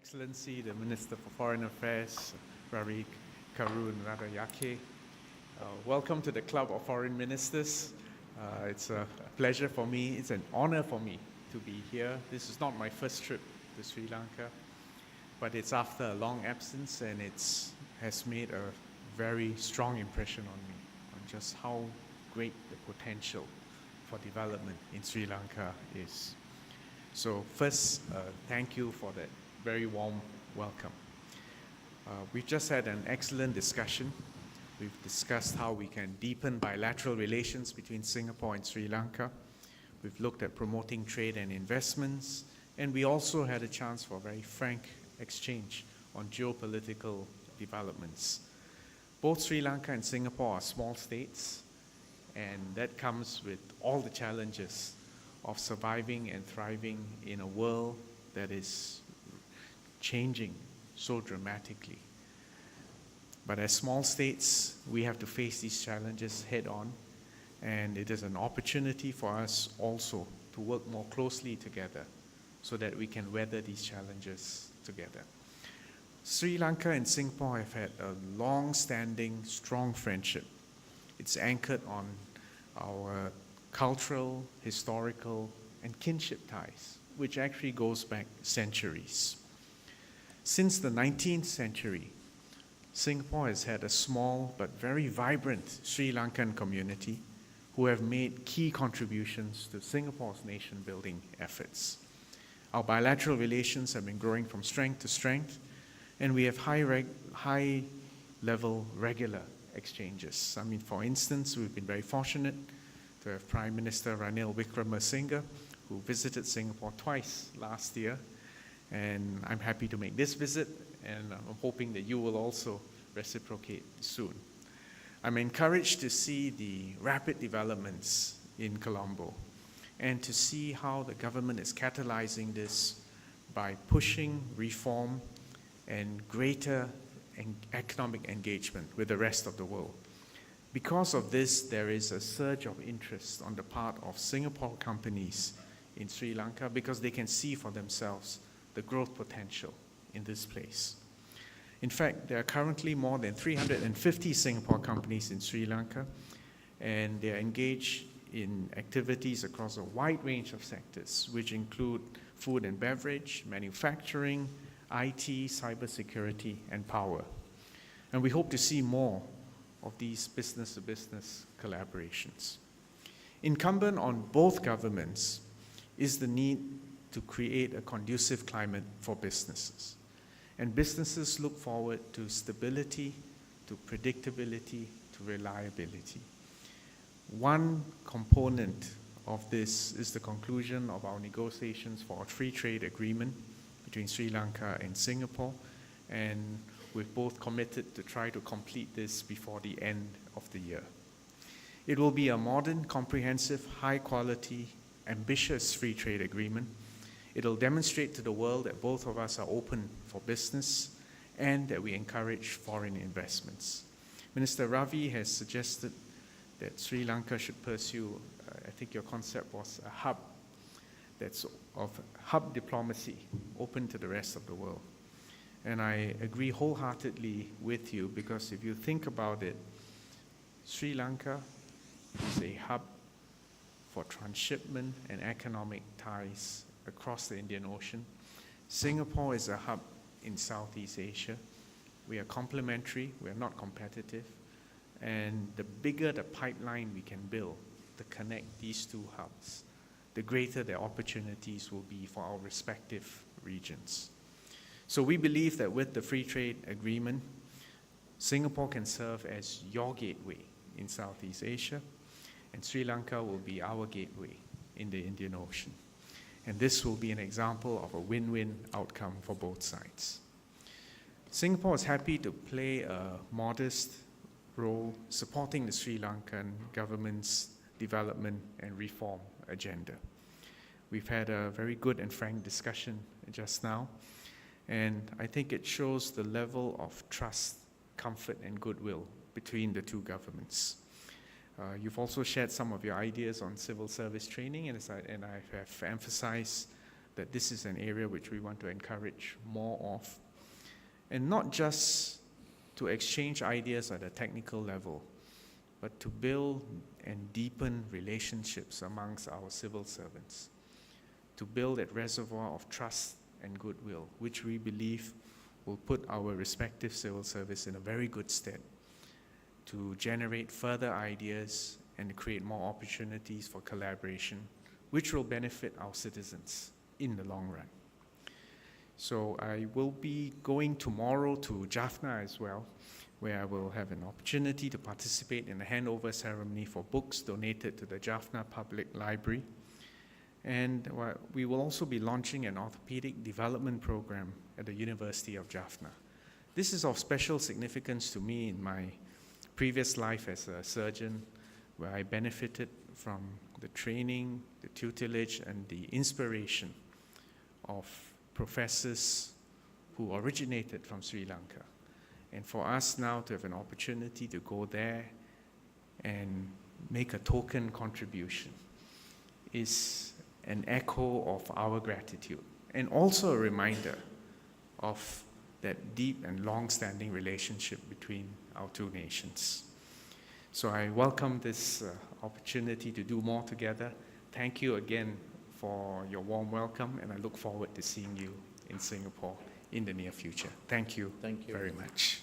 Excellency, the Minister for Foreign Affairs, Ravi Karunanayake. Welcome to the Club of Foreign Ministers. It's a pleasure for me, it's an honor for me to be here. This is not my first trip to Sri Lanka, but it's after a long absence and it has made a very strong impression on me, on just how great the potential for development in Sri Lanka is. So first, thank you for that very warm welcome. We've just had an excellent discussion. We've discussed how we can deepen bilateral relations between Singapore and Sri Lanka. We've looked at promoting trade and investments, and we also had a chance for a very frank exchange on geopolitical developments. Both Sri Lanka and Singapore are small states, and that comes with all the challenges of surviving and thriving in a world that is changing so dramatically. But as small states, we have to face these challenges head on, and it is an opportunity for us also to work more closely together so that we can weather these challenges together. Sri Lanka and Singapore have had a long-standing, strong friendship. It's anchored on our cultural, historical, and kinship ties, which actually goes back centuries. Since the 19th century, Singapore has had a small but very vibrant Sri Lankan community who have made key contributions to Singapore's nation-building efforts. Our bilateral relations have been growing from strength to strength, and we have high-level regular exchanges. I mean, for instance, we've been very fortunate to have Prime Minister Ranil Wickremesinghe, who visited Singapore twice last year, and I'm happy to make this visit, and I'm hoping that you will also reciprocate soon. I'm encouraged to see the rapid developments in Colombo and to see how the government is catalyzing this by pushing reform and greater economic engagement with the rest of the world. Because of this, there is a surge of interest on the part of Singapore companies in Sri Lanka because they can see for themselves the growth potential in this place. In fact, there are currently more than 350 Singapore companies in Sri Lanka, and they are engaged in activities across a wide range of sectors, which include food and beverage, manufacturing, IT, cybersecurity, and power. And we hope to see more of these business-to-business collaborations. Incumbent on both governments is the need to create a conducive climate for businesses. And businesses look forward to stability, to predictability, to reliability. One component of this is the conclusion of our negotiations for a free trade agreement between Sri Lanka and Singapore, and we've both committed to try to complete this before the end of the year. It will be a modern, comprehensive, high-quality, ambitious free trade agreement. It'll demonstrate to the world that both of us are open for business and that we encourage foreign investments. Minister Ravi has suggested that Sri Lanka should pursue, I think your concept was a hub, that's of hub diplomacy, open to the rest of the world. And I agree wholeheartedly with you because if you think about it, Sri Lanka is a hub for transshipment and economic ties across the Indian Ocean. Singapore is a hub in Southeast Asia. We are complementary, we are not competitive, and the bigger the pipeline we can build to connect these two hubs, the greater the opportunities will be for our respective regions. So we believe that with the free trade agreement, Singapore can serve as your gateway in Southeast Asia, and Sri Lanka will be our gateway in the Indian Ocean. And this will be an example of a win-win outcome for both sides. Singapore is happy to play a modest role supporting the Sri Lankan government's development and reform agenda. We've had a very good and frank discussion just now, and I think it shows the level of trust, comfort, and goodwill between the two governments. You've also shared some of your ideas on civil service training, and I have emphasized that this is an area which we want to encourage more of. And not just to exchange ideas at a technical level, but to build and deepen relationships amongst our civil servants, to build that reservoir of trust and goodwill, which we believe will put our respective civil service in a very good stead to generate further ideas and to create more opportunities for collaboration, which will benefit our citizens in the long run. So I will be going tomorrow to Jaffna as well, where I will have an opportunity to participate in a handover ceremony for books donated to the Jaffna Public Library. And we will also be launching an orthopedic development program at the University of Jaffna. This is of special significance to me in my previous life as a surgeon, where I benefited from the training, the tutelage, and the inspiration of professors who originated from Sri Lanka. And for us now to have an opportunity to go there and make a token contribution is an echo of our gratitude, and also a reminder of that deep and long-standing relationship between our two nations. So I welcome this opportunity to do more together. Thank you again for your warm welcome, and I look forward to seeing you in Singapore in the near future. Thank you, Thank you very much.